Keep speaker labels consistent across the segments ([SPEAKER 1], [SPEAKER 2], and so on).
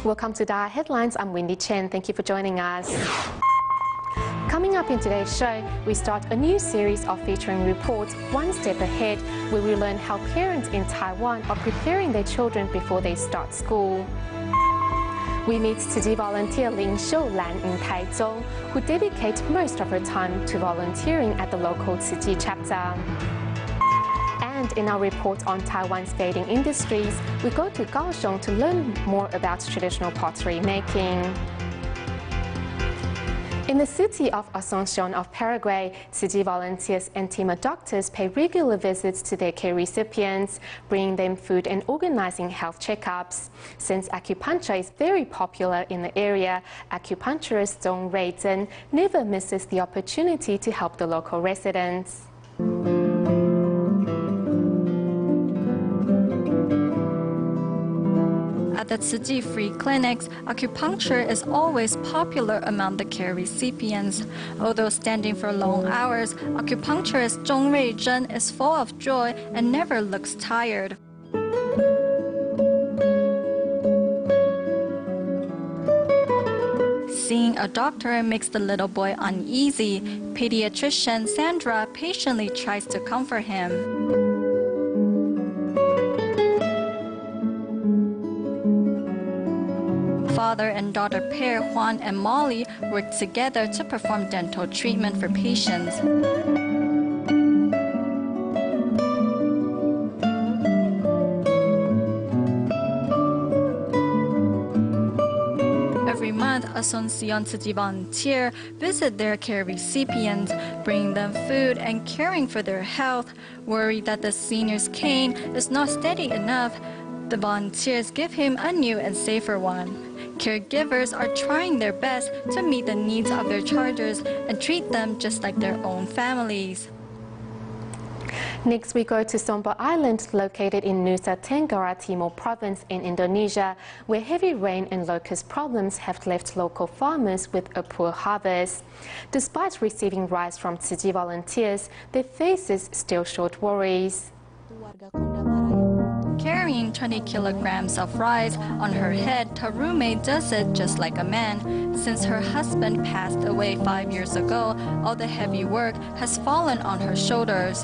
[SPEAKER 1] Welcome to DaAi Headlines. I'm Wendy Chen. Thank you for joining us. Coming up in today's show, we start a new series of featuring reports One Step Ahead, where we learn how parents in Taiwan are preparing their children before they start school. We meet Tzu Chi volunteer Lin Xiulan in Taichung, who dedicates most of her time to volunteering at the local Tzu Chi chapter. And in our report on Taiwan's fading industries, we go to Kaohsiung to learn more about traditional pottery making. In the city of Asunción of Paraguay, Tzu Chi volunteers and team of doctors pay regular visits to their care recipients, bringing them food and organizing health checkups. Since acupuncture is very popular in the area, acupuncturist Zhong Reizhen never misses the opportunity to help the local residents.
[SPEAKER 2] At the Tzu Chi free clinics, acupuncture is always popular among the care recipients. Although standing for long hours, acupuncturist Zhong Reizhen is full of joy and never looks tired. Seeing a doctor makes the little boy uneasy. Pediatrician Sandra patiently tries to comfort him. Father and daughter pair Juan and Molly work together to perform dental treatment for patients. Every month, Asunción Tzu Chi volunteer visit their care recipients, bringing them food and caring for their health. Worried that the senior's cane is not steady enough, the volunteers give him a new and safer one. Caregivers are trying their best to meet the needs of their charges and treat them just like their own families.
[SPEAKER 1] Next, we go to Sumba Island, located in Nusa Tenggara Timur province in Indonesia, where heavy rain and locust problems have left local farmers with a poor harvest. Despite receiving rice from Tzu Chi volunteers, their faces still showed worries.
[SPEAKER 2] Carrying 20 kilograms of rice on her head, Tarume does it just like a man. Since her husband passed away 5 years ago, all the heavy work has fallen on her shoulders.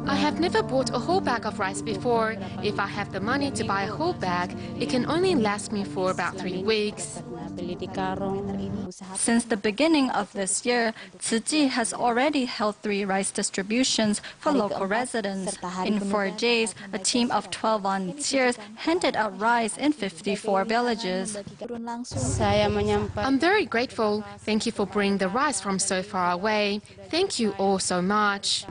[SPEAKER 1] I have never bought a whole bag of rice before. If I have the money to buy a whole bag, it can only last me for about 3 weeks.
[SPEAKER 2] Since the beginning of this year, Tzu Chi has already held 3 rice distributions for local residents. In 4 days, a team of 12 volunteers handed out rice in 54 villages.
[SPEAKER 1] I'm very grateful. Thank you for bringing the rice from so far away. Thank you all so much.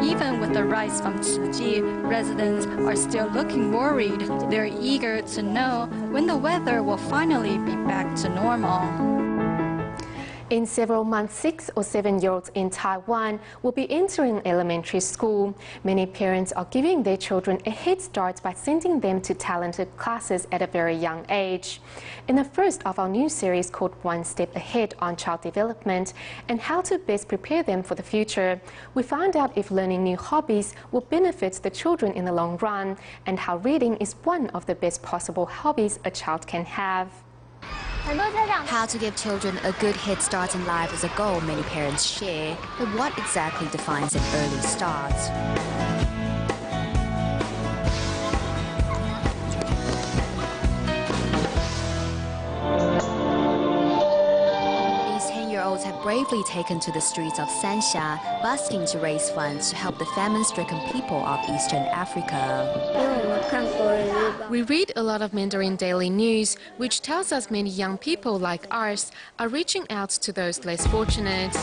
[SPEAKER 2] Even with the rice from Tzu Chi, residents are still looking worried. They're eager to know when the weather will finally be back to normal.
[SPEAKER 1] In several months, 6 or 7-year-olds in Taiwan will be entering elementary school. Many parents are giving their children a head start by sending them to talented classes at a very young age. In the first of our new series called One Step Ahead on child development and how to best prepare them for the future, we found out if learning new hobbies will benefit the children in the long run and how reading is one of the best possible hobbies a child can have.
[SPEAKER 3] How to give children a good head start in life is a goal many parents share, but what exactly defines an early start? These 10-year-olds have bravely taken to the streets of Sansha, busking to raise funds to help the famine-stricken people of Eastern Africa.
[SPEAKER 1] We read a lot of Mandarin daily news, which tells us many young people like ours are reaching out to those less fortunate.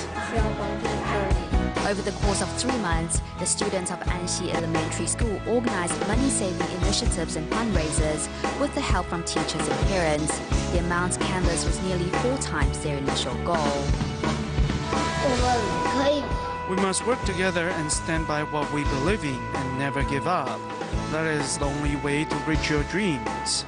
[SPEAKER 3] Over the course of 3 months, the students of Anxi Elementary School organized money-saving initiatives and fundraisers with the help from teachers and parents. The amount canvassed was nearly 4 times their initial goal.
[SPEAKER 4] We must work together and stand by what we believe in and never give up. That is the only way to reach your dreams.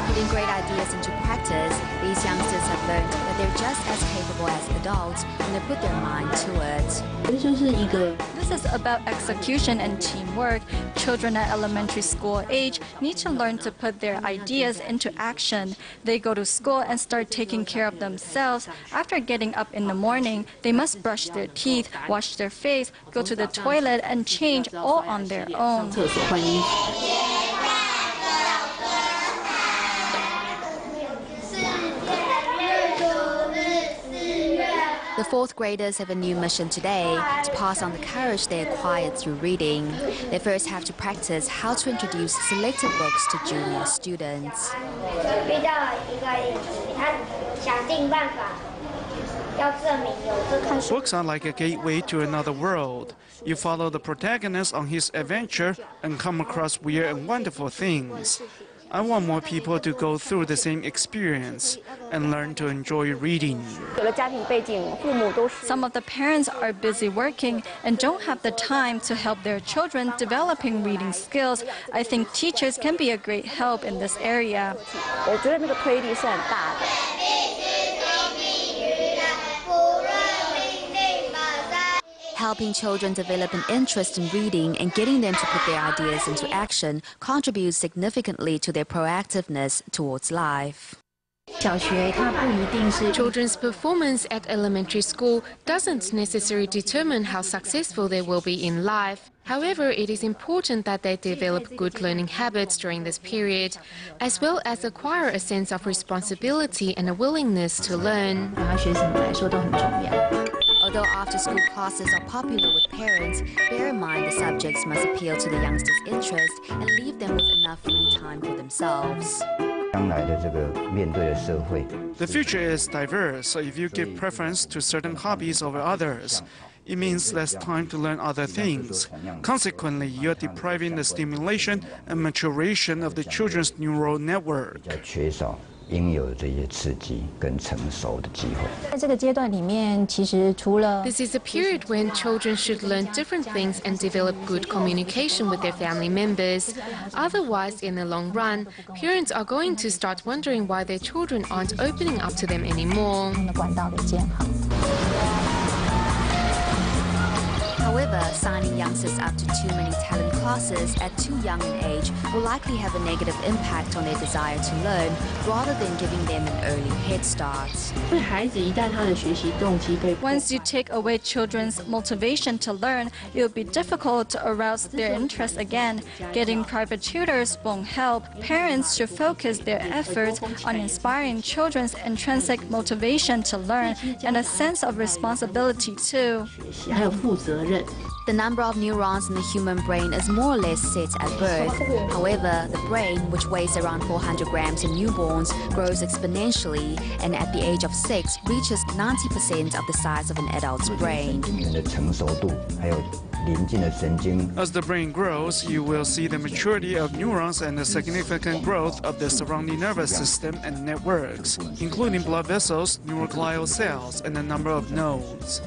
[SPEAKER 3] Putting great ideas into practice, these youngsters have learned that they're just as capable as adults when they put their mind to it.
[SPEAKER 2] This This is about execution and teamwork. Children at elementary school age need to learn to put their ideas into action. They go to school and start taking care of themselves. After getting up in the morning, they must brush their teeth, wash their face, go to the toilet, and change all on their own.
[SPEAKER 3] The fourth graders have a new mission today to pass on the courage they acquired through reading. They first have to practice how to introduce selected books to junior students.
[SPEAKER 4] Books are like a gateway to another world. You follow the protagonist on his adventure and come across weird and wonderful things. I want more people to go through the same experience and learn to enjoy reading.
[SPEAKER 2] Some of the parents are busy working and don't have the time to help their children developing reading skills. I think teachers can be a great help in this area.
[SPEAKER 3] Helping children develop an interest in reading and getting them to put their ideas into action contributes significantly to their proactiveness towards life.
[SPEAKER 1] Children's performance at elementary school doesn't necessarily determine how successful they will be in life. However, it is important that they develop good learning habits during this period, as well as acquire a sense of responsibility and a willingness to learn.
[SPEAKER 3] Although after-school classes are popular with parents, bear in mind the subjects must appeal to the youngsters' interest and leave them with enough free time for themselves.
[SPEAKER 4] The future is diverse, so if you give preference to certain hobbies over others, it means less time to learn other things. Consequently, you're depriving the stimulation and maturation of the children's neural network.
[SPEAKER 1] This is a period when children should learn different things and develop good communication with their family members. Otherwise, in the long run, parents are going to start wondering why their children aren't opening up to them anymore.
[SPEAKER 3] However, signing youngsters up to too many talent classes at too young an age will likely have a negative impact on their desire to learn, rather than giving them an early head start.
[SPEAKER 2] Once you take away children's motivation to learn, it will be difficult to arouse their interest again. Getting private tutors won't help. Parents should focus their efforts on inspiring children's intrinsic motivation to learn and a sense of responsibility too.
[SPEAKER 3] The number of neurons in the human brain is more or less set at birth. However, the brain, which weighs around 400 grams in newborns, grows exponentially and at the age of 6 reaches 90% of the size of an adult's brain.
[SPEAKER 4] As the brain grows, you will see the maturity of neurons and the significant growth of the surrounding nervous system and networks, including blood vessels, neuroglial cells, and the number of nodes.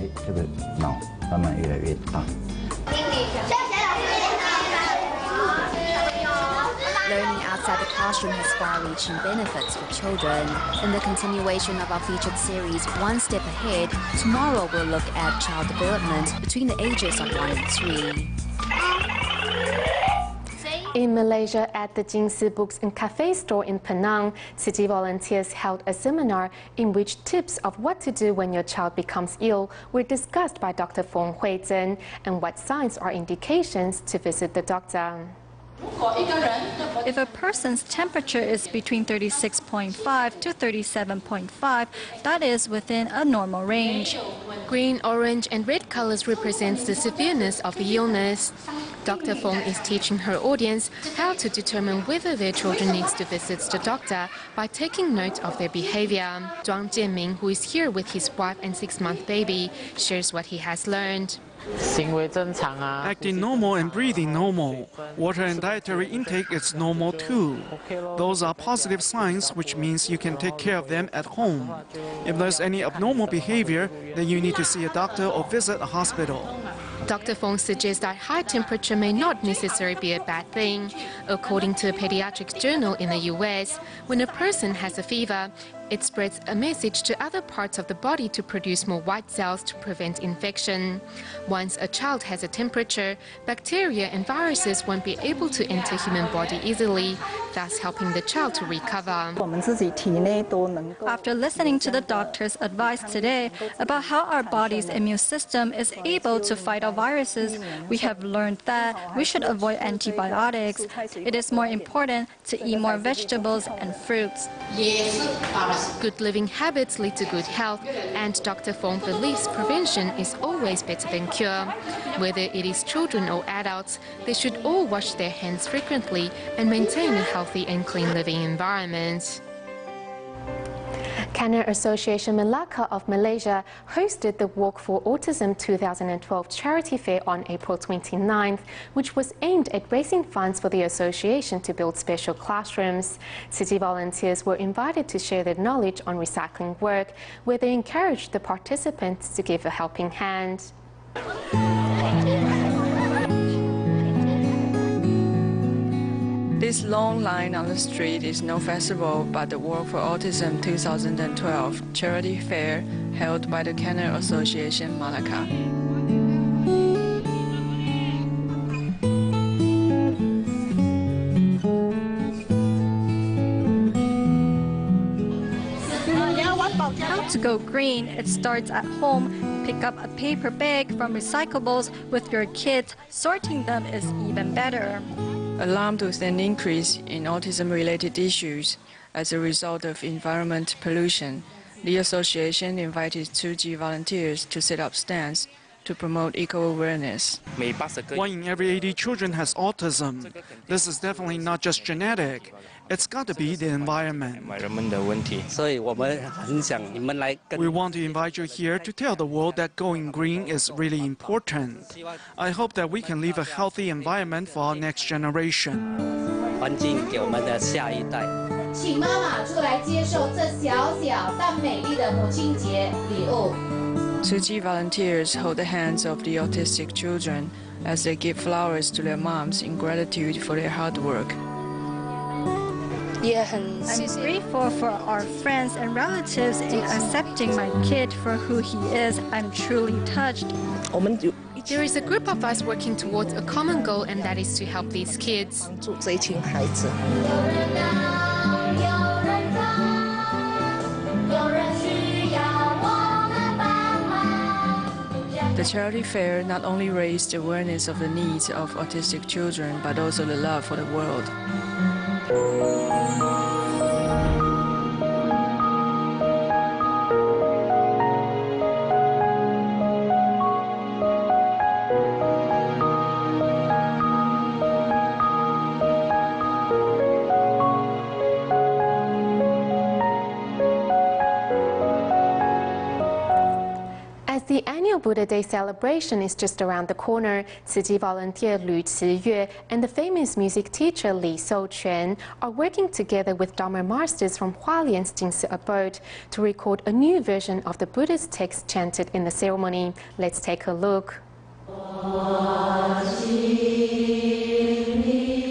[SPEAKER 3] Learning outside the classroom has far-reaching benefits for children. In the continuation of our featured series, One Step Ahead, tomorrow we'll look at child development between the ages of 1 and 3.
[SPEAKER 1] In Malaysia, at the Jingsi Books and Cafe store in Penang, city volunteers held a seminar in which tips of what to do when your child becomes ill were discussed by Dr. Fong Huizhen and what signs are indications to visit the doctor.
[SPEAKER 2] If a person's temperature is between 36.5 to 37.5, that is within a normal range.
[SPEAKER 1] Green, orange and red colors represents the severeness of the illness. Dr. Fong is teaching her audience how to determine whether their children needs to visit the doctor by taking note of their behavior. Zhuang Jianming, who is here with his wife and 6-month baby, shares what he has learned.
[SPEAKER 4] Acting normal and breathing normal. Water and dietary intake is normal too. Those are positive signs, which means you can take care of them at home. If there's any abnormal behavior, then you need to see a doctor or visit a hospital.
[SPEAKER 1] Dr. Fong suggests that high temperature may not necessarily be a bad thing. According to a pediatrics journal in the US, when a person has a fever, It spreads a message to other parts of the body to produce more white cells to prevent infection. Once a child has a temperature, bacteria and viruses won't be able to enter human body easily, thus helping the child to recover.
[SPEAKER 2] After listening to the doctor's advice today about how our body's immune system is able to fight off viruses, we have learned that we should avoid antibiotics. It is more important to eat more vegetables and fruits.
[SPEAKER 1] Good living habits lead to good health, and Dr. Fong believes prevention is always better than cure. Whether it is children or adults, they should all wash their hands frequently and maintain a healthy and clean living environment. Cancer Association Malacca of Malaysia hosted the Walk for Autism 2012 charity fair on April 29th, which was aimed at raising funds for the association to build special classrooms. City volunteers were invited to share their knowledge on recycling work, where they encouraged the participants to give a helping hand.
[SPEAKER 5] This long line on the street is no festival but the Walk for Autism 2012 charity fair held by the Cancer Association Malacca.
[SPEAKER 2] How to go green? It starts at home. Pick up a paper bag from recyclables with your kids. Sorting them is even better.
[SPEAKER 5] Alarmed with an increase in autism-related issues as a result of environment pollution, the association invited 2G volunteers to set up stands to promote eco-awareness.
[SPEAKER 4] 1 in every 80 children has autism. This is definitely not just genetic. It's got to be the environment. We want to invite you here to tell the world that going green is really important. I hope that we can leave a healthy environment for our next generation.
[SPEAKER 6] 请妈妈出来接受这小小但美丽的母亲节礼物。
[SPEAKER 5] 2G volunteers hold the hands of the autistic children as they give flowers to their moms in gratitude for their hard work.
[SPEAKER 2] I'm grateful for our friends and relatives in accepting my kid for who he is. I'm truly touched.
[SPEAKER 1] There is a group of us working towards a common goal, and that is to help these kids.
[SPEAKER 5] The charity fair not only raised awareness of the needs of autistic children, but also the love for the world.
[SPEAKER 1] The annual Buddha Day celebration is just around the corner. City volunteer Lu Qiyue and the famous music teacher Li Souquan are working together with Dharma masters from Hualien's Jingsi abode to record a new version of the Buddhist text chanted in the ceremony. Let's take a look.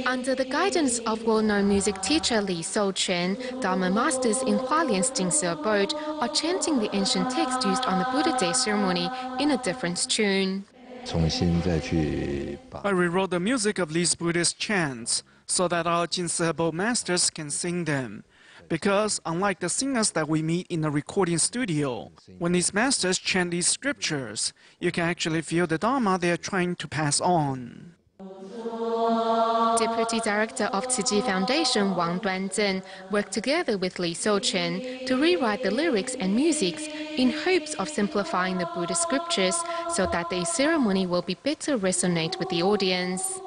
[SPEAKER 1] Under the guidance of well-known music teacher Li Souquan, Dharma masters in Hualien's Jingsi abode are chanting the ancient text used on the Buddha Day ceremony in a different tune.
[SPEAKER 4] I rewrote the music of these Buddhist chants so that our Jingsi abode masters can sing them. Because unlike the singers that we meet in the recording studio, when these masters chant these scriptures, you can actually feel the Dharma they are trying to pass on.
[SPEAKER 1] Deputy Director of Tzu Foundation Wang Duanzhen worked together with Li Souquan to rewrite the lyrics and music in hopes of simplifying the Buddhist scriptures so that the ceremony will be better resonate with the audience.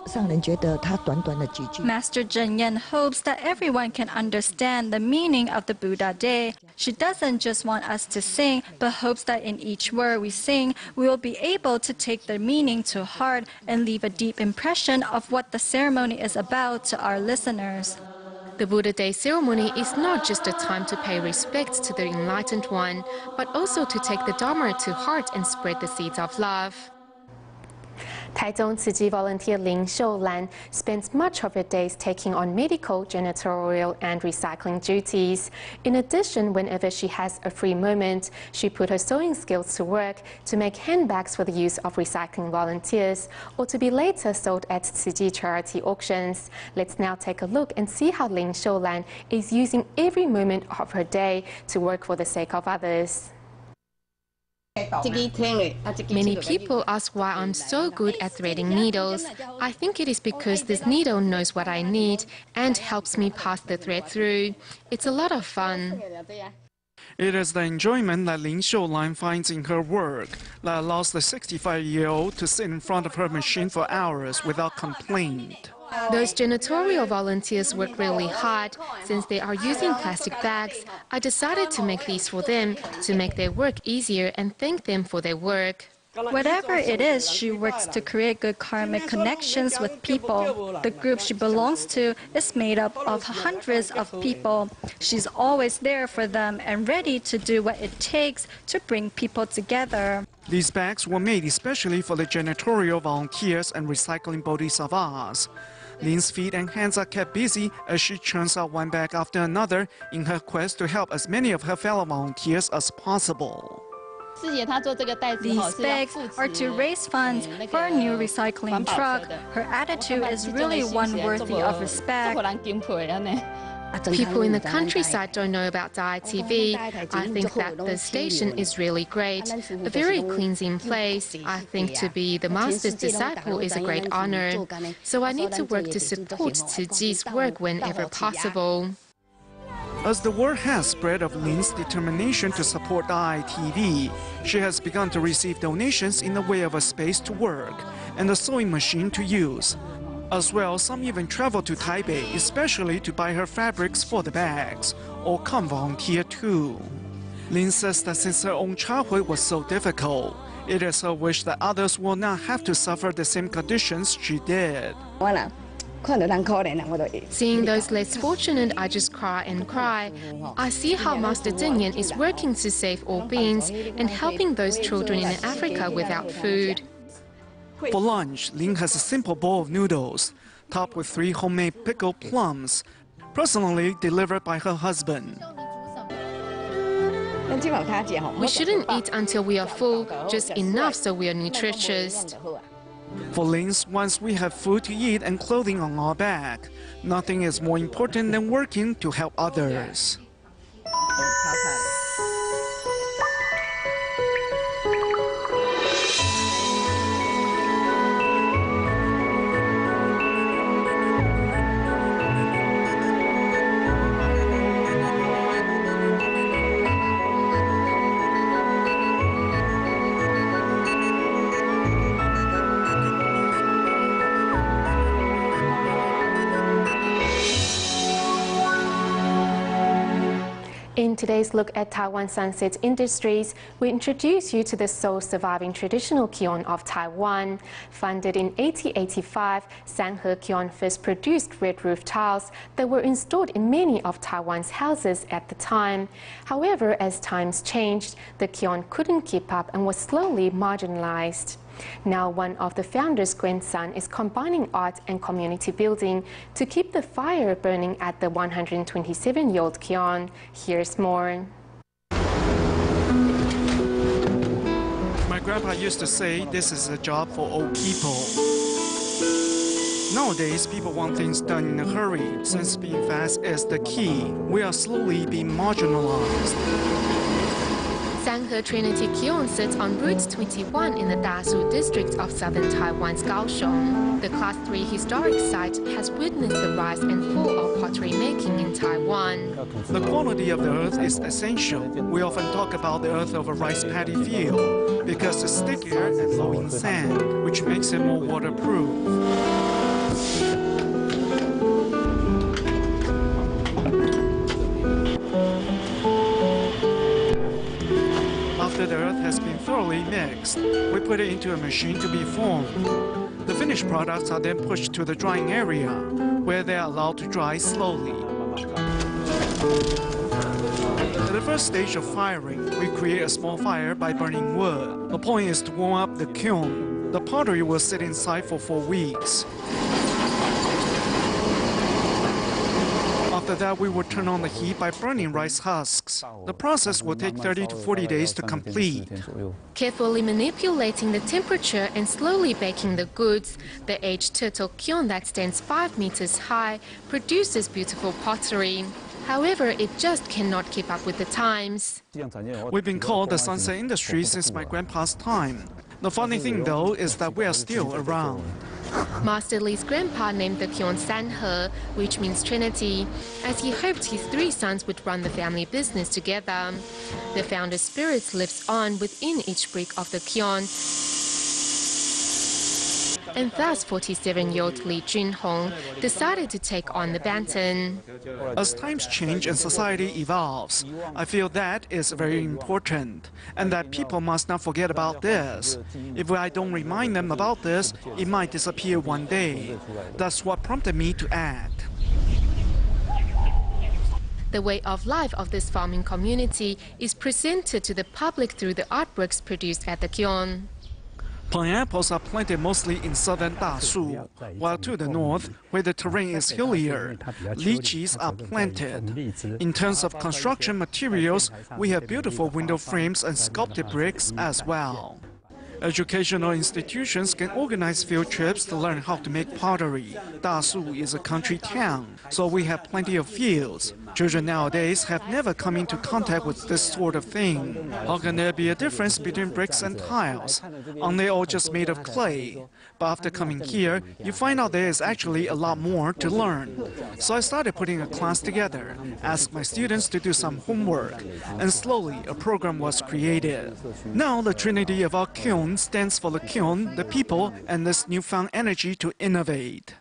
[SPEAKER 2] Master Zhen Yan hopes that everyone can understand the meaning of the Buddha Day. She doesn't just want us to sing, but hopes that in each word we sing, we will be able to take their meaning to heart and leave a deep impression of what the ceremony is about to our listeners.
[SPEAKER 1] The Buddha Day ceremony is not just a time to pay respect to the Enlightened One, but also to take the Dharma to heart and spread the seeds of love. Taichung Tzu Chi volunteer Lin Shoulan spends much of her days taking on medical, janitorial and recycling duties. In addition, whenever she has a free moment, she put her sewing skills to work to make handbags for the use of recycling volunteers or to be later sold at Tzu Chi charity auctions. Let's now take a look and see how Lin Shoulan is using every moment of her day to work for the sake of others.
[SPEAKER 7] Many people ask why I'm so good at threading needles. I think it is because this needle knows what I need and helps me pass the thread through. It's a lot of fun.
[SPEAKER 4] It is the enjoyment that Lin Shoulan finds in her work that allows the 65-year-old to sit in front of her machine for hours without complaint.
[SPEAKER 7] Those janitorial volunteers work really hard. Since they are using plastic bags, I decided to make these for them to make their work easier and thank them for their work.
[SPEAKER 2] Whatever it is, she works to create good karmic connections with people. The group she belongs to is made up of hundreds of people. She's always there for them and ready to do what it takes to bring people together.
[SPEAKER 4] These bags were made especially for the janitorial volunteers and recycling bodhisattvas. Lin's feet and hands are kept busy as she churns out one bag after another in her quest to help as many of her fellow volunteers as possible.
[SPEAKER 2] These bags are to raise funds for a new recycling truck. Her attitude is really one worthy of respect.
[SPEAKER 7] People in the countryside don't know about DaAi TV. I think that the station is really great, a very cleansing place. I think to be the master's disciple is a great honor. So I need to work to support Tzu Chi's work whenever possible.
[SPEAKER 4] As the word has spread of Lin's determination to support DaAi TV, she has begun to receive donations in the way of a space to work and a sewing machine to use. As well, some even travel to Taipei, especially to buy her fabrics for the bags, or come volunteer too. Lin says that since her own childhood was so difficult, it is her wish that others will not have to suffer the same conditions she did.
[SPEAKER 7] Seeing those less fortunate, I just cry and cry. I see how Master Dingyan is working to save all beings and helping those children in Africa without food.
[SPEAKER 4] For lunch, Lin has a simple bowl of noodles, topped with 3 homemade pickled plums, personally delivered by her husband.
[SPEAKER 7] We shouldn't eat until we are full, just enough so we are nutritious.
[SPEAKER 4] For Lin, once we have food to eat and clothing on our back, nothing is more important than working to help others.
[SPEAKER 1] In today's look at Taiwan sunset industries, we introduce you to the sole surviving traditional kiln of Taiwan. Founded in 1885, Sanhe Kiln first produced red roof tiles that were installed in many of Taiwan's houses at the time. However, as times changed, the kiln couldn't keep up and was slowly marginalized. Now, one of the founders' grandson is combining art and community building to keep the fire burning at the 127-year-old kiln. Here's more.
[SPEAKER 4] My grandpa used to say this is a job for old people. Nowadays, people want things done in a hurry. Since being fast is the key, we are slowly being marginalized.
[SPEAKER 7] Sanhe Trinity Kiln sits on Route 21 in the Dasu district of southern Taiwan's Kaohsiung. The Class 3 historic site has witnessed the rise and fall of pottery making in Taiwan.
[SPEAKER 4] The quality of the earth is essential. We often talk about the earth of a rice paddy field because it's stickier and low in sand, which makes it more waterproof. After the earth has been thoroughly mixed, we put it into a machine to be formed. The finished products are then pushed to the drying area, where they are allowed to dry slowly. At the first stage of firing, we create a small fire by burning wood. The point is to warm up the kiln. The pottery will sit inside for 4 weeks. After that, we will turn on the heat by burning rice husks. The process will take 30 to 40 days to complete.
[SPEAKER 7] Carefully manipulating the temperature and slowly baking the goods, the aged turtle kiln that stands 5 meters high produces beautiful pottery. However, it just cannot keep up with the times.
[SPEAKER 4] We've been called the sunset industry since my grandpa's time. The funny thing, though, is that we are still around.
[SPEAKER 7] Master Li's grandpa named the kiln Sanhe, which means Trinity, as he hoped his 3 sons would run the family business together. The founder's spirit lives on within each brick of the kiln. And thus 47-year-old Li Junhong decided to take on the baton.
[SPEAKER 4] As times change and society evolves, I feel that is very important, and that people must not forget about this. If I don't remind them about this, it might disappear one day. That's what prompted me to act.
[SPEAKER 7] The way of life of this farming community is presented to the public through the artworks produced at the kiln.
[SPEAKER 4] Pineapples are planted mostly in southern DaSu, while to the north, where the terrain is hillier, lychees are planted. In terms of construction materials, we have beautiful window frames and sculpted bricks as well. Educational institutions can organize field trips to learn how to make pottery. DaSu is a country town, so we have plenty of fields. Children nowadays have never come into contact with this sort of thing. How can there be a difference between bricks and tiles? Aren't they all just made of clay? But after coming here, you find out there is actually a lot more to learn. So I started putting a class together, asked my students to do some homework, and slowly a program was created. Now the trinity of our kiln stands for the kiln, the people, and this newfound energy to innovate.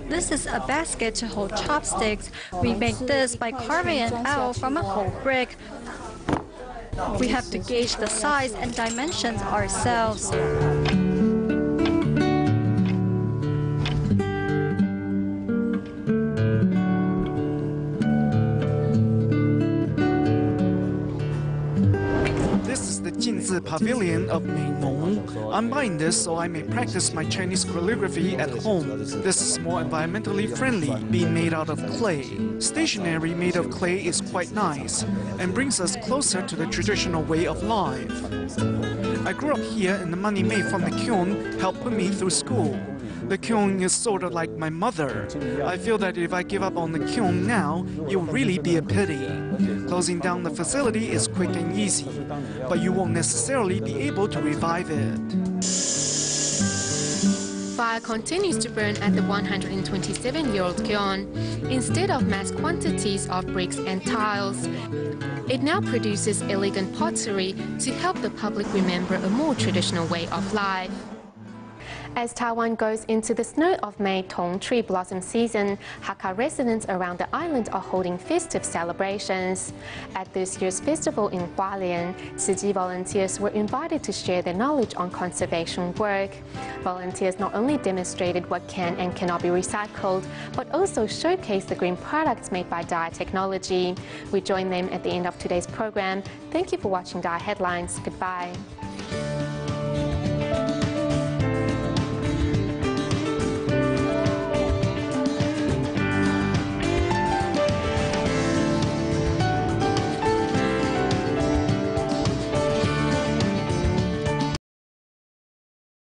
[SPEAKER 2] This is a basket to hold chopsticks. We make this by carving it out from a whole brick. We have to gauge the size and dimensions ourselves.
[SPEAKER 4] Pavilion of Meinong. I'm buying this so I may practice my Chinese calligraphy at home. This is more environmentally friendly, being made out of clay. Stationery made of clay is quite nice and brings us closer to the traditional way of life. I grew up here and the money made from the kiln helped put me through school. The kiln is sort of like my mother. I feel that if I give up on the kiln now, it will really be a pity. Closing down the facility is quick and easy, but you won't necessarily be able to revive it.
[SPEAKER 7] Fire continues to burn at the 127-year-old kiln. Instead of mass quantities of bricks and tiles, it now produces elegant pottery to help the public remember a more traditional way of life. As Taiwan goes into the snow of May Tong tree blossom season, Hakka residents around the island are holding festive celebrations. At this year's festival in Hualien, Tzu Chi volunteers were invited to share their knowledge on conservation work. Volunteers not only demonstrated what can and cannot be recycled, but also showcased the green products made by DaAi Technology. We join them at the end of today's program. Thank you for watching DaAi Headlines. Goodbye.